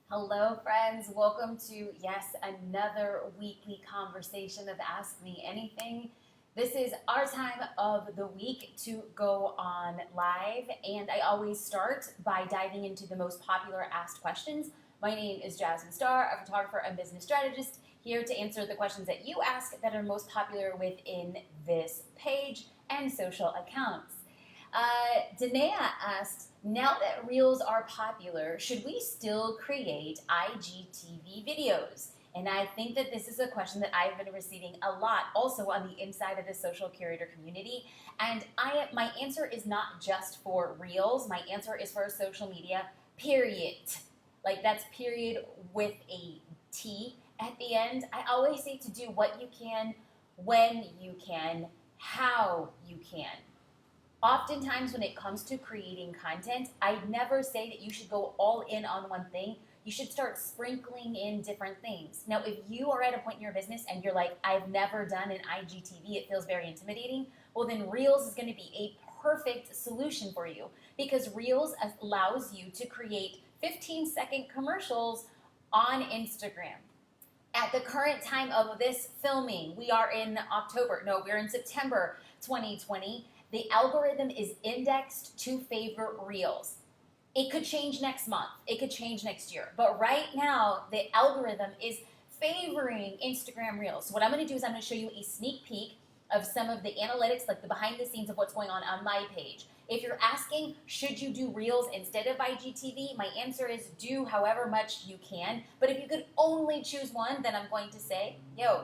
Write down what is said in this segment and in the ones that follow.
Hello, friends. Welcome to, yes, another weekly conversation of Ask Me Anything. This is our time of the week to go on live, and I always start by diving into the most popular asked questions. My name is Jasmine Starr, a photographer and business strategist, here to answer the questions that you ask that are most popular within this page and social accounts. Danae asked, now that Reels are popular, should we still create IGTV videos? And I think that this is a question that I've been receiving a lot also on the inside of the social curator community. And my answer is not just for Reels, my answer is for social media, period. Like that's period with a T at the end. I always say to do what you can, when you can, how you can. Oftentimes when it comes to creating content, I never say that you should go all in on one thing. You should start sprinkling in different things. Now, if you are at a point in your business and you're like, I've never done an IGTV, it feels very intimidating, well then Reels is going to be a perfect solution for you because Reels allows you to create 15-second commercials on Instagram. At the current time of this filming, we're in September 2020. The algorithm is indexed to favor Reels. It could change next month. It could change next year. But right now, the algorithm is favoring Instagram Reels. So what I'm going to do is I'm going to show you a sneak peek of some of the analytics, like the behind the scenes of what's going on my page. If you're asking, should you do Reels instead of IGTV, my answer is do however much you can. But if you could only choose one, then I'm going to say,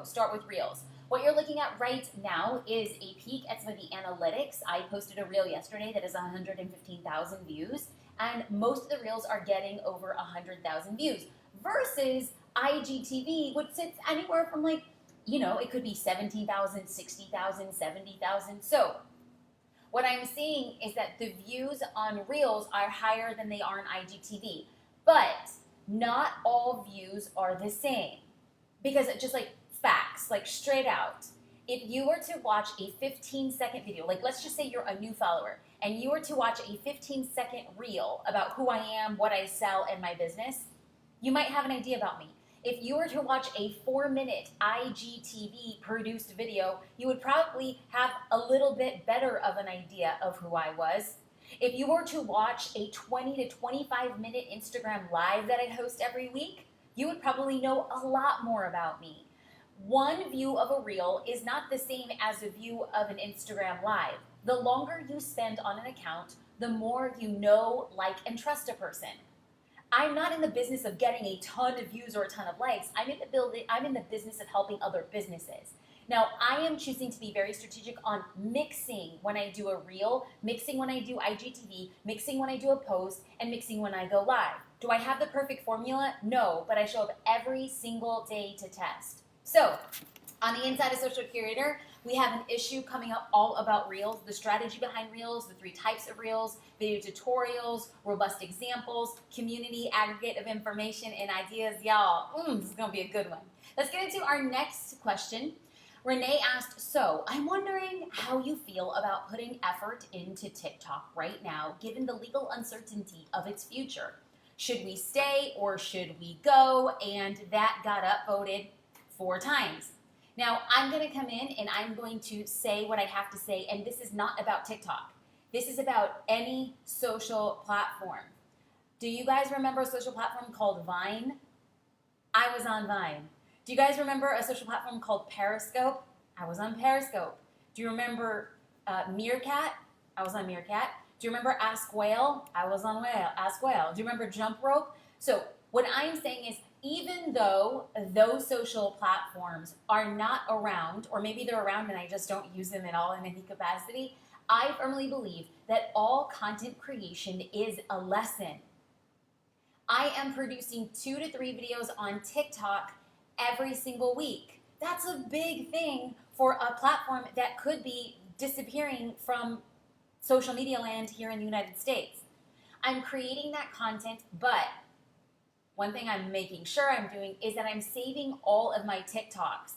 start with Reels. What you're looking at right now is a peek at some of the analytics. I posted a reel yesterday that is 115,000 views, and most of the reels are getting over 100,000 views versus IGTV, which sits anywhere from it could be 17,000, 60,000, 70,000. So what I'm seeing is that the views on Reels are higher than they are on IGTV, but not all views are the same because just like facts, like straight out. If you were to watch a 15-second video, like let's just say you're a new follower, and you were to watch a 15-second reel about who I am, what I sell, and my business, you might have an idea about me. If you were to watch a 4-minute IGTV produced video, you would probably have a little bit better of an idea of who I was. If you were to watch a 20 to 25-minute Instagram live that I host every week, you would probably know a lot more about me. One view of a reel is not the same as a view of an Instagram live. The longer you spend on an account, the more you know, like, and trust a person. I'm not in the business of getting a ton of views or a ton of likes. I'm in the business of helping other businesses. Now, I am choosing to be very strategic on mixing when I do a reel, mixing when I do IGTV, mixing when I do a post, and mixing when I go live. Do I have the perfect formula? No, but I show up every single day to test. So, on the inside of Social Curator, we have an issue coming up all about Reels, the strategy behind Reels, the 3 types of Reels, video tutorials, robust examples, community aggregate of information and ideas. Y'all, this is going to be a good one. Let's get into our next question. Renee asked, so I'm wondering how you feel about putting effort into TikTok right now, given the legal uncertainty of its future. Should we stay or should we go? And that got upvoted 4 times. Now, I'm going to come in and I'm going to say what I have to say, and this is not about TikTok. This is about any social platform. Do you guys remember a social platform called Vine? I was on Vine. Do you guys remember a social platform called Periscope? I was on Periscope. Do you remember Meerkat? I was on Meerkat. Do you remember Ask Whale? I was on Ask Whale. Do you remember Jump Rope? So what I'm saying is, even though those social platforms are not around, or maybe they're around and I just don't use them at all in any capacity, I firmly believe that all content creation is a lesson. I am producing 2 to 3 videos on TikTok every single week. That's a big thing for a platform that could be disappearing from social media land here in the United States. I'm creating that content, but one thing I'm making sure I'm doing is that I'm saving all of my TikToks.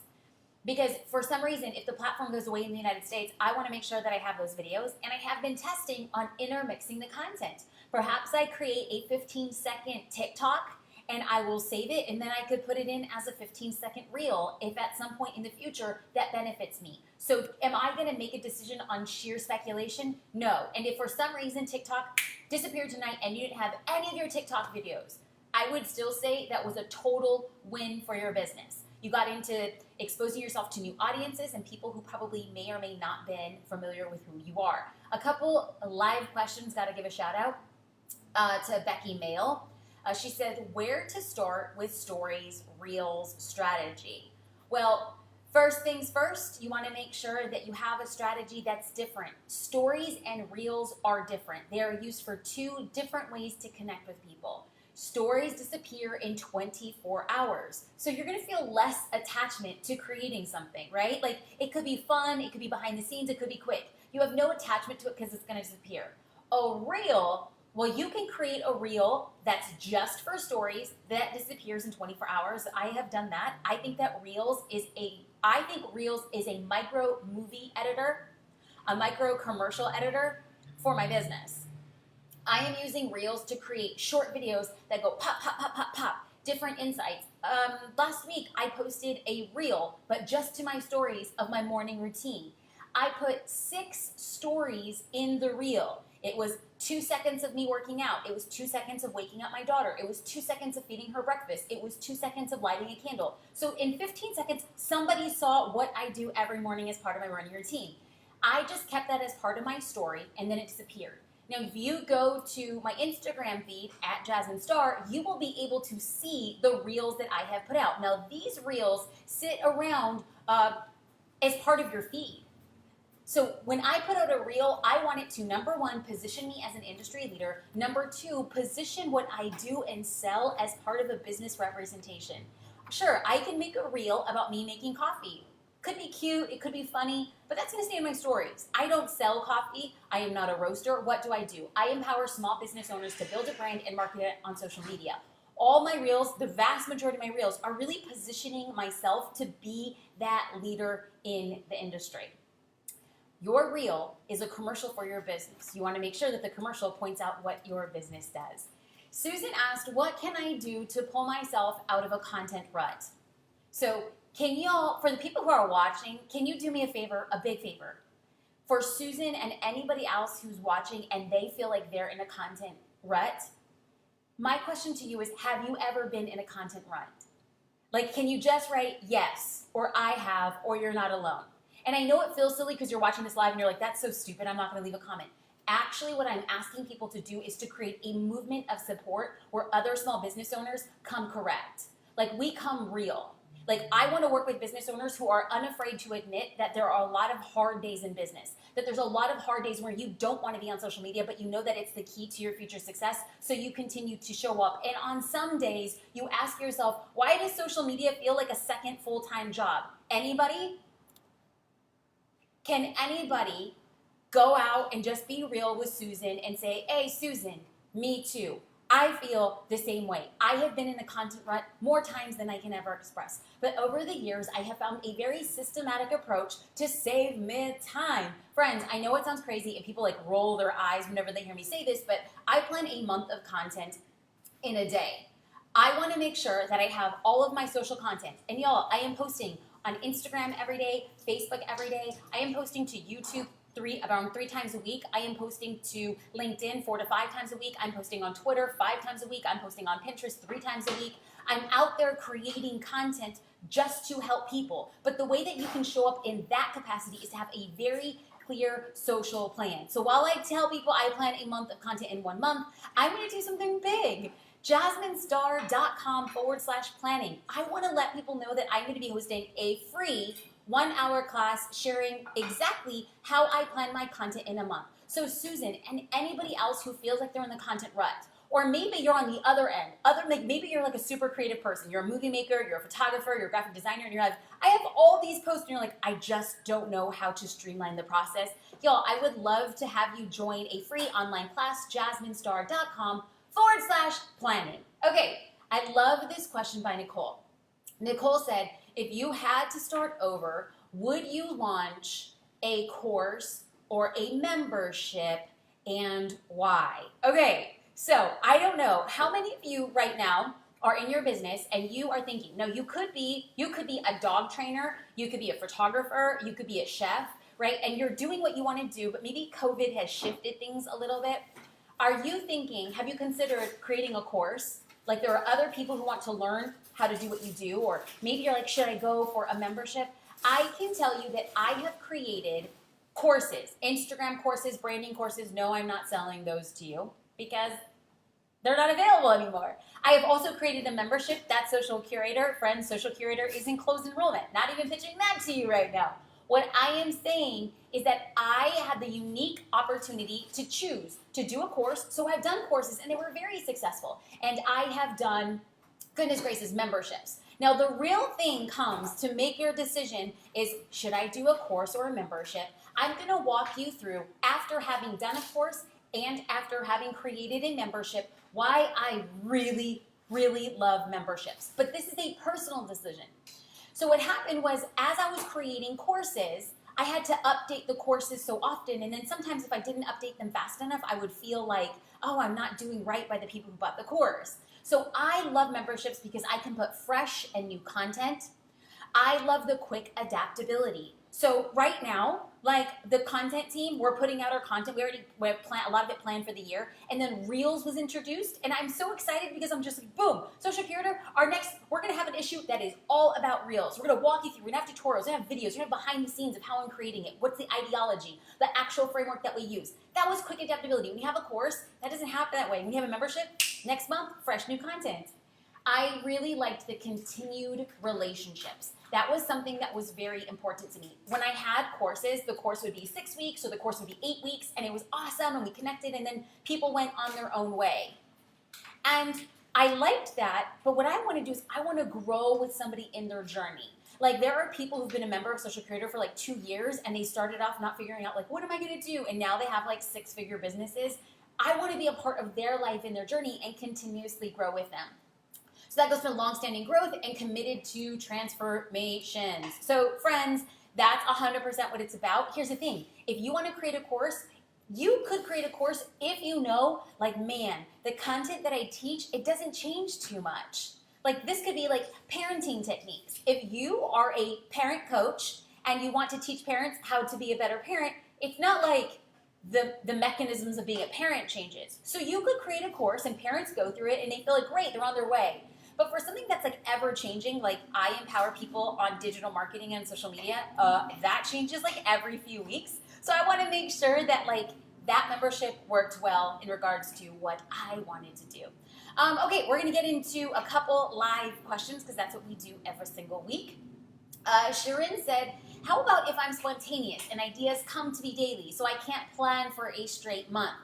Because for some reason, if the platform goes away in the United States, I want to make sure that I have those videos, and I have been testing on intermixing the content. Perhaps I create a 15-second TikTok and I will save it, and then I could put it in as a 15-second reel if at some point in the future that benefits me. So am I going to make a decision on sheer speculation? No. And if for some reason TikTok disappeared tonight and you didn't have any of your TikTok videos, I would still say that was a total win for your business. You got into exposing yourself to new audiences and people who probably may or may not been familiar with who you are. A couple live questions, got to give a shout out to Becky Mail. She said, where to start with stories, reels, strategy? Well, first things first, you want to make sure that you have a strategy that's different. Stories and reels are different. They are used for two different ways to connect with people. Stories disappear in 24 hours. So you're going to feel less attachment to creating something, right? Like it could be fun, it could be behind the scenes, it could be quick. You have no attachment to it because it's going to disappear. A reel, well, you can create a reel that's just for stories that disappears in 24 hours. I have done that. I think Reels is a micro movie editor, a micro commercial editor for my business. I am using Reels to create short videos that go pop, pop, pop, pop, pop, different insights. Last week, I posted a reel, but just to my stories of my morning routine. I put 6 stories in the reel. It was 2 seconds of me working out. It was 2 seconds of waking up my daughter. It was 2 seconds of feeding her breakfast. It was 2 seconds of lighting a candle. So in 15 seconds, somebody saw what I do every morning as part of my morning routine. I just kept that as part of my story, and then it disappeared. Now, if you go to my Instagram feed at Jasmine Star, you will be able to see the reels that I have put out. Now, these reels sit around as part of your feed. So when I put out a reel, I want it to, number one, position me as an industry leader. Number two, position what I do and sell as part of a business representation. Sure, I can make a reel about me making coffee. Could be cute, it could be funny, but that's going to stay in my stories. I don't sell coffee. I am not a roaster. What do? I empower small business owners to build a brand and market it on social media. All my reels, the vast majority of my reels, are really positioning myself to be that leader in the industry. Your reel is a commercial for your business. You want to make sure that the commercial points out what your business does. Susan asked, what can I do to pull myself out of a content rut? So can y'all, for the people who are watching, can you do me a favor, a big favor? For Susan and anybody else who's watching and they feel like they're in a content rut, my question to you is, have you ever been in a content rut? Like, can you just write yes, or I have, or you're not alone? And I know it feels silly because you're watching this live and you're like, that's so stupid, I'm not going to leave a comment. Actually, what I'm asking people to do is to create a movement of support where other small business owners come correct. Like, we come real. Like, I want to work with business owners who are unafraid to admit that there are a lot of hard days in business, that there's a lot of hard days where you don't want to be on social media, but you know that it's the key to your future success, so you continue to show up. And on some days, you ask yourself, why does social media feel like a second full-time job? Anybody? Can anybody go out and just be real with Susan and say, hey, Susan, me too. I feel the same way. I have been in a content rut more times than I can ever express. But over the years, I have found a very systematic approach to save me time. Friends, I know it sounds crazy and people like roll their eyes whenever they hear me say this, but I plan a month of content in a day. I want to make sure that I have all of my social content. And y'all, I am posting on Instagram every day, Facebook every day. I am posting to YouTube around 3 times a week. I am posting to LinkedIn 4 to 5 times a week. I'm posting on Twitter 5 times a week. I'm posting on Pinterest 3 times a week. I'm out there creating content just to help people. But the way that you can show up in that capacity is to have a very clear social plan. So while I tell people I plan a month of content in 1 month, I'm going to do something big. JasmineStar.com/planning. I want to let people know that I'm going to be hosting a free 1-hour class sharing exactly how I plan my content in a month. So Susan and anybody else who feels like they're in the content rut, or maybe you're on the other end, maybe you're like a super creative person, you're a movie maker, you're a photographer, you're a graphic designer, and you're like, I have all these posts, and you're like, I just don't know how to streamline the process. Y'all, I would love to have you join a free online class, JasmineStar.com/planning. Okay, I love this question by Nicole. Nicole said, if you had to start over, would you launch a course or a membership, and why? Okay, so I don't know how many of you right now are in your business and you are thinking, no, you could be a dog trainer, you could be a photographer, you could be a chef, right? And you're doing what you want to do, but maybe COVID has shifted things a little bit. Are you thinking, have you considered creating a course? Like there are other people who want to learn how to do what you do, or maybe you're like, should I go for a membership? I can tell you that I have created courses, Instagram courses, branding courses. No, I'm not selling those to you because they're not available anymore. I have also created a membership. That Social Curator, Friends Social Curator, is in closed enrollment. Not even pitching that to you right now. What I am saying is that I had the unique opportunity to choose to do a course. So I've done courses and they were very successful. And I have done, goodness gracious, memberships. Now the real thing comes to make your decision is, should I do a course or a membership? I'm gonna walk you through, after having done a course and after having created a membership, why I really, really love memberships. But this is a personal decision. So what happened was, as I was creating courses, I had to update the courses so often, and then sometimes if I didn't update them fast enough, I would feel like, oh, I'm not doing right by the people who bought the course. So I love memberships because I can put fresh and new content. I love the quick adaptability. So right now, like the content team, we're putting out our content. We have a lot of it planned for the year. And then Reels was introduced. And I'm so excited because I'm just like, boom, Social Curator, we're going to have an issue that is all about Reels. We're going to walk you through. We're going to have tutorials. We're going to have videos. We're going to have behind the scenes of how I'm creating it. What's the ideology, the actual framework that we use. That was quick adaptability. When you have a course, that doesn't happen that way. When you have a membership, next month, fresh new content. I really liked the continued relationships. That was something that was very important to me. When I had courses, the course would be 6 weeks or the course would be 8 weeks, and it was awesome and we connected, and then people went on their own way. And I liked that, but what I want to do is I want to grow with somebody in their journey. Like there are people who've been a member of Social Curator for like 2 years and they started off not figuring out like, what am I going to do? And now they have like 6-figure businesses. I want to be a part of their life and their journey and continuously grow with them. So that goes for long-standing growth and committed to transformations. So friends, that's 100% what it's about. Here's the thing. If you want to create a course, you could create a course if you know, like, man, the content that I teach, it doesn't change too much. Like this could be like parenting techniques. If you are a parent coach and you want to teach parents how to be a better parent, it's not like the mechanisms of being a parent changes. So you could create a course and parents go through it and they feel like, great, they're on their way. But for something that's like ever changing, like I empower people on digital marketing and social media, that changes like every few weeks. So I want to make sure that like that membership worked well in regards to what I wanted to do. Okay, we're going to get into a couple live questions because that's what we do every single week. Sharon said, how about if I'm spontaneous and ideas come to me daily so I can't plan for a straight month?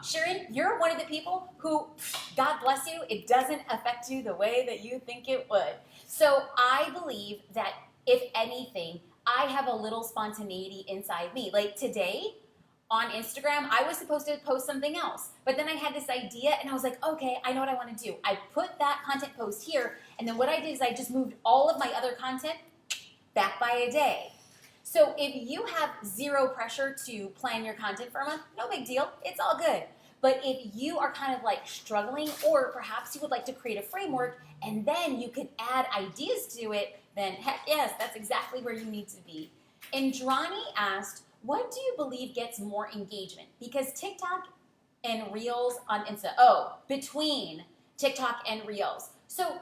Sharon, you're one of the people who, God bless you, it doesn't affect you the way that you think it would. So I believe that if anything, I have a little spontaneity inside me. Like today on Instagram, I was supposed to post something else, but then I had this idea and I was like, okay, I know what I want to do. I put that content post here, and then what I did is I just moved all of my other content back by a day. So if you have zero pressure to plan your content for a month, no big deal. It's all good. But if you are kind of like struggling, or perhaps you would like to create a framework and then you could add ideas to it, then heck yes, that's exactly where you need to be. Indrani asked, what do you believe gets more engagement? Because TikTok and Reels on Insta. Between TikTok and Reels. So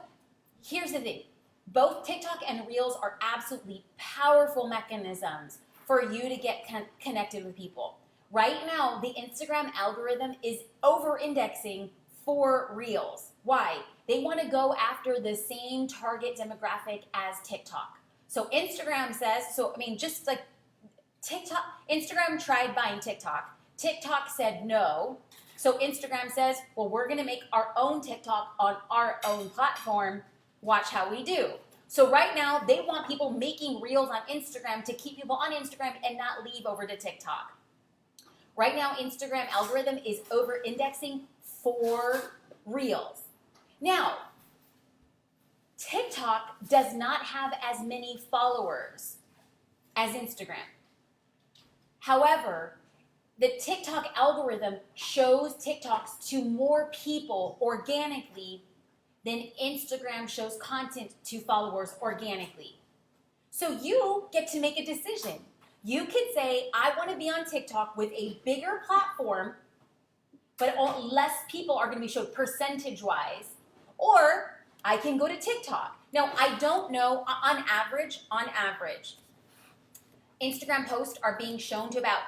here's the thing. Both TikTok and Reels are absolutely powerful mechanisms for you to get connected with people. Right now, the Instagram algorithm is over-indexing for Reels. Why? They want to go after the same target demographic as TikTok. So Instagram says, just like TikTok, Instagram tried buying TikTok. TikTok said no. So Instagram says, well, we're going to make our own TikTok on our own platform. Watch how we do. So right now, they want people making Reels on Instagram to keep people on Instagram and not leave over to TikTok. Right now, Instagram algorithm is over-indexing for Reels. Now, TikTok does not have as many followers as Instagram. However, the TikTok algorithm shows TikToks to more people organically then Instagram shows content to followers organically. So you get to make a decision. You could say, I want to be on TikTok with a bigger platform, but less people are going to be showed percentage-wise, or I can go to TikTok. Now, I don't know, on average, Instagram posts are being shown to about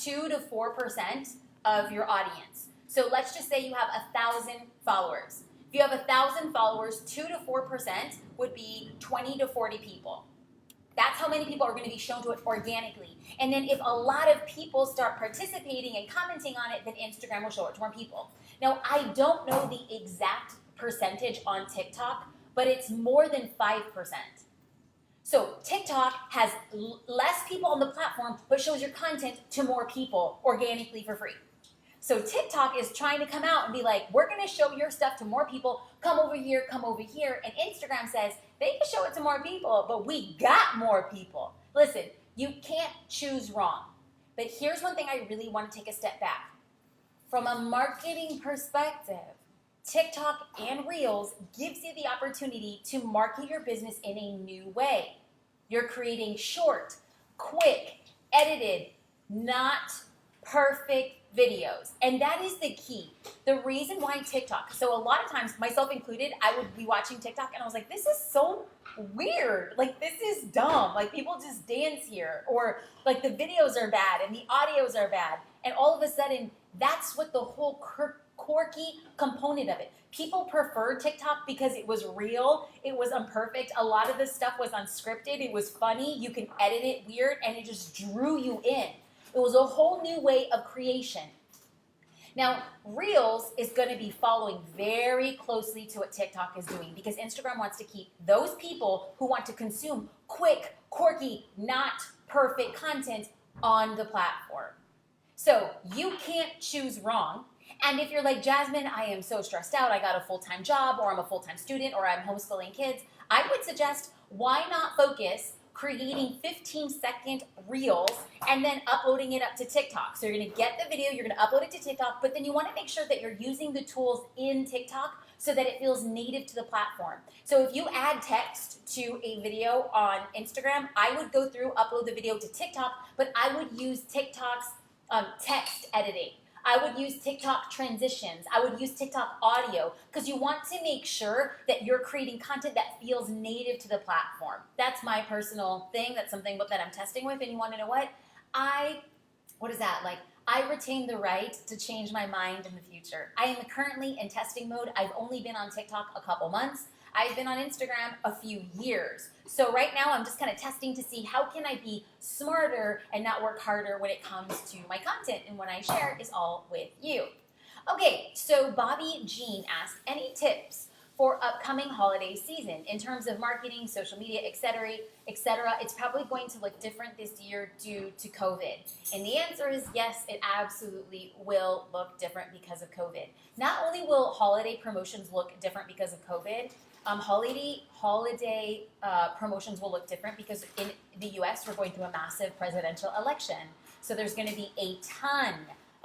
2 to 4% of your audience. So let's just say you have 1,000 followers. If you have 1,000 followers, 2 to 4% would be 20 to 40 people. That's how many people are going to be shown to it organically. And then if a lot of people start participating and commenting on it, then Instagram will show it to more people. Now, I don't know the exact percentage on TikTok, but it's more than 5%. So TikTok has less people on the platform, but shows your content to more people organically for free. So TikTok is trying to come out and be like, we're going to show your stuff to more people. Come over here, come over here. And Instagram says they can show it to more people, but we got more people. Listen, you can't choose wrong. But here's one thing I really want to take a step back. From a marketing perspective, TikTok and Reels gives you the opportunity to market your business in a new way. You're creating short, quick, edited, not perfect videos. And that is the key. The reason why TikTok, so a lot of times, myself included, I would be watching TikTok and I was like, this is so weird. Like, this is dumb. Like, people just dance here. Or, like, the videos are bad and the audios are bad. And all of a sudden, that's what the whole quirky component of it. People preferred TikTok because it was real, it was imperfect, a lot of the stuff was unscripted, it was funny, you can edit it weird, and it just drew you in. It was a whole new way of creation. Now, Reels is going to be following very closely to what TikTok is doing because Instagram wants to keep those people who want to consume quick, quirky, not perfect content on the platform. So you can't choose wrong. And if you're like, Jasmine, I am so stressed out, I got a full-time job, or I'm a full-time student, or I'm homeschooling kids, I would suggest, why not focus creating 15-second reels and then uploading it up to TikTok. So you're going to get the video, you're going to upload it to TikTok, but then you want to make sure that you're using the tools in TikTok so that it feels native to the platform. So if you add text to a video on Instagram, I would go through, upload the video to TikTok, but I would use TikTok's text editing. I would use TikTok transitions. I would use TikTok audio because you want to make sure that you're creating content that feels native to the platform. That's my personal thing. That's something that I'm testing with. And you want to know what? What is that? Like, I retain the right to change my mind in the future. I am currently in testing mode. I've only been on TikTok a couple months. I've been on Instagram a few years. So right now I'm just kind of testing to see how can I be smarter and not work harder when it comes to my content and when I share is all with you. Okay, so Bobby Jean asked, any tips for upcoming holiday season in terms of marketing, social media, etc., etc.? It's probably going to look different this year due to COVID. And the answer is yes, it absolutely will look different because of COVID. Not only will holiday promotions look different because of COVID, holiday promotions will look different because in the U.S. we're going through a massive presidential election. So there's going to be a ton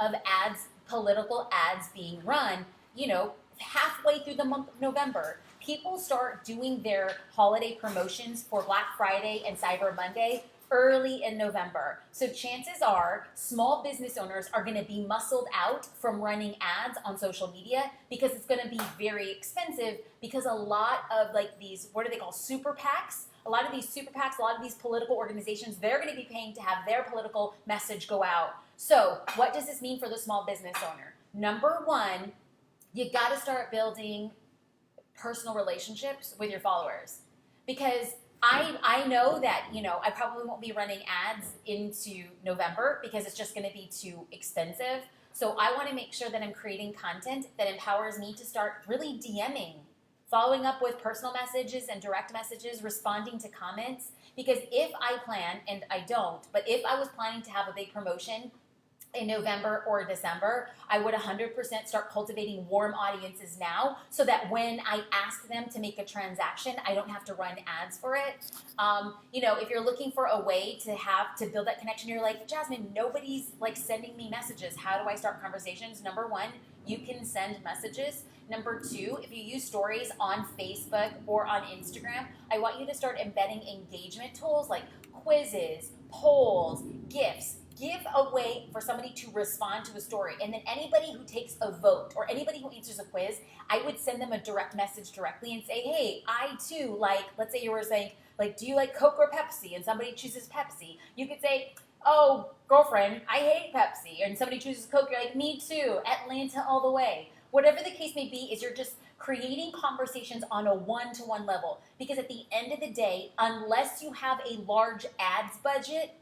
of ads, political ads being run, halfway through the month of November. People start doing their holiday promotions for Black Friday and Cyber Monday early in November. So chances are small business owners are going to be muscled out from running ads on social media because it's going to be very expensive because a lot of these, what do they call, super PACs? A lot of these super PACs, a lot of these political organizations, they're going to be paying to have their political message go out. So what does this mean for the small business owner? Number one, you got to start building personal relationships with your followers because I know that, I probably won't be running ads into November because it's just going to be too expensive. So I want to make sure that I'm creating content that empowers me to start really DMing, following up with personal messages and direct messages, responding to comments. Because if I plan, and I don't, but if I was planning to have a big promotion in November or December, I would 100% start cultivating warm audiences now so that when I ask them to make a transaction, I don't have to run ads for it. If you're looking for a way to build that connection, you're like, Jasmine, nobody's sending me messages. How do I start conversations? Number one, you can send messages. Number two, if you use stories on Facebook or on Instagram, I want you to start embedding engagement tools like quizzes, polls, gifts. Give a way for somebody to respond to a story. And then anybody who takes a vote or anybody who answers a quiz, I would send them a direct message directly and say, hey, I too like, let's say you were saying, like, do you like Coke or Pepsi? And somebody chooses Pepsi. You could say, oh, girlfriend, I hate Pepsi. And somebody chooses Coke, you're like, me too, Atlanta all the way. Whatever the case may be, is you're just creating conversations on a one-to-one level. Because at the end of the day, unless you have a large ads budget,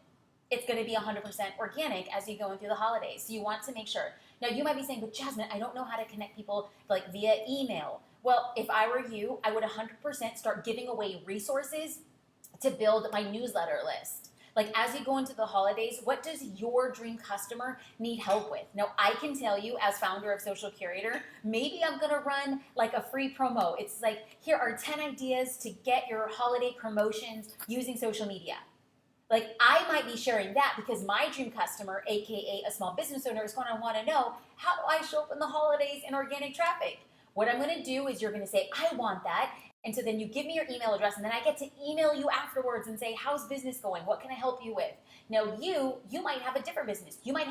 it's going to be 100% organic as you go in through the holidays. So you want to make sure. Now you might be saying, but Jasmine, I don't know how to connect people like via email. Well, if I were you, I would 100% start giving away resources to build my newsletter list. Like as you go into the holidays, what does your dream customer need help with? Now I can tell you as founder of Social Curator, maybe I'm gonna run like a free promo. It's like, here are 10 ideas to get your holiday promotions using social media. Like I might be sharing that because my dream customer, AKA a small business owner, is gonna wanna know, how do I show up in the holidays in organic traffic? What I'm gonna do is you're gonna say, I want that. And so then you give me your email address and then I get to email you afterwards and say, how's business going? What can I help you with? Now you might have a different business. You might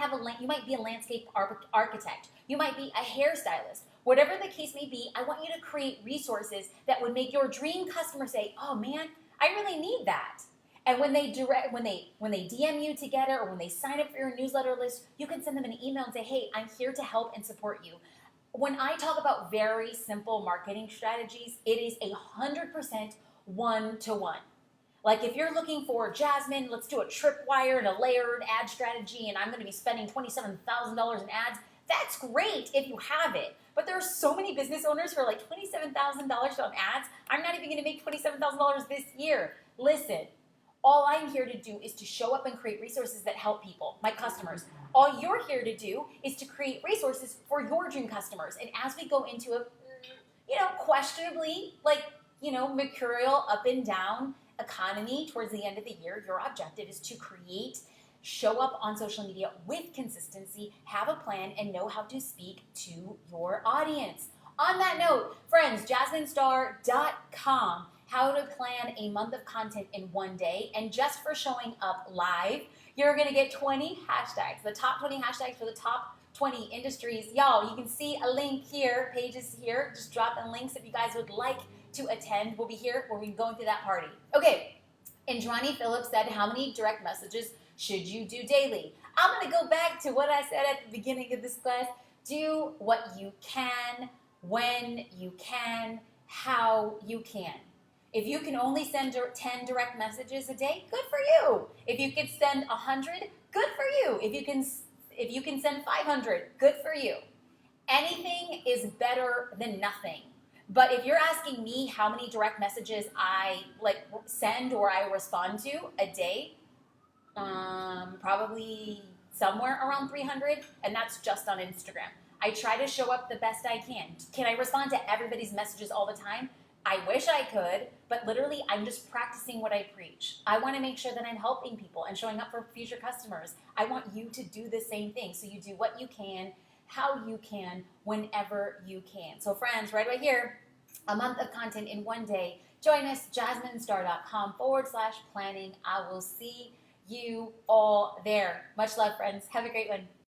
be a landscape architect. You might be a hairstylist. Whatever the case may be, I want you to create resources that would make your dream customer say, oh man, I really need that. And when they DM you together or when they sign up for your newsletter list, you can send them an email and say, hey, I'm here to help and support you. When I talk about very simple marketing strategies, it is 100% one-to-one. Like if you're looking for, Jasmine, let's do a tripwire and a layered ad strategy and I'm going to be spending $27,000 in ads, that's great if you have it. But there are so many business owners who are like $27,000 on ads. I'm not even going to make $27,000 this year. Listen. All I'm here to do is to show up and create resources that help people, my customers. All you're here to do is to create resources for your dream customers. And as we go into a, questionably, mercurial up and down economy towards the end of the year, your objective is to show up on social media with consistency, have a plan, and know how to speak to your audience. On that note, friends, JasmineStar.com. How to plan a month of content in one day. And just for showing up live, you're going to get 20 hashtags, the top 20 hashtags for the top 20 industries. Y'all, you can see a link here, pages here. Just drop in links if you guys would like to attend. We'll be here where we're going through that party. Okay, Indrani Phillips said, how many direct messages should you do daily? I'm going to go back to what I said at the beginning of this class. Do what you can, when you can, how you can. If you can only send 10 direct messages a day, good for you. If you can send 100, good for you. If you can send 500, good for you. Anything is better than nothing. But if you're asking me how many direct messages I send or I respond to a day, probably somewhere around 300, and that's just on Instagram. I try to show up the best I can. Can I respond to everybody's messages all the time? I wish I could, but literally I'm just practicing what I preach. I want to make sure that I'm helping people and showing up for future customers. I want you to do the same thing. So you do what you can, how you can, whenever you can. So friends, right here, a month of content in one day. Join us, JasmineStar.com/planning. I will see you all there. Much love, friends. Have a great one.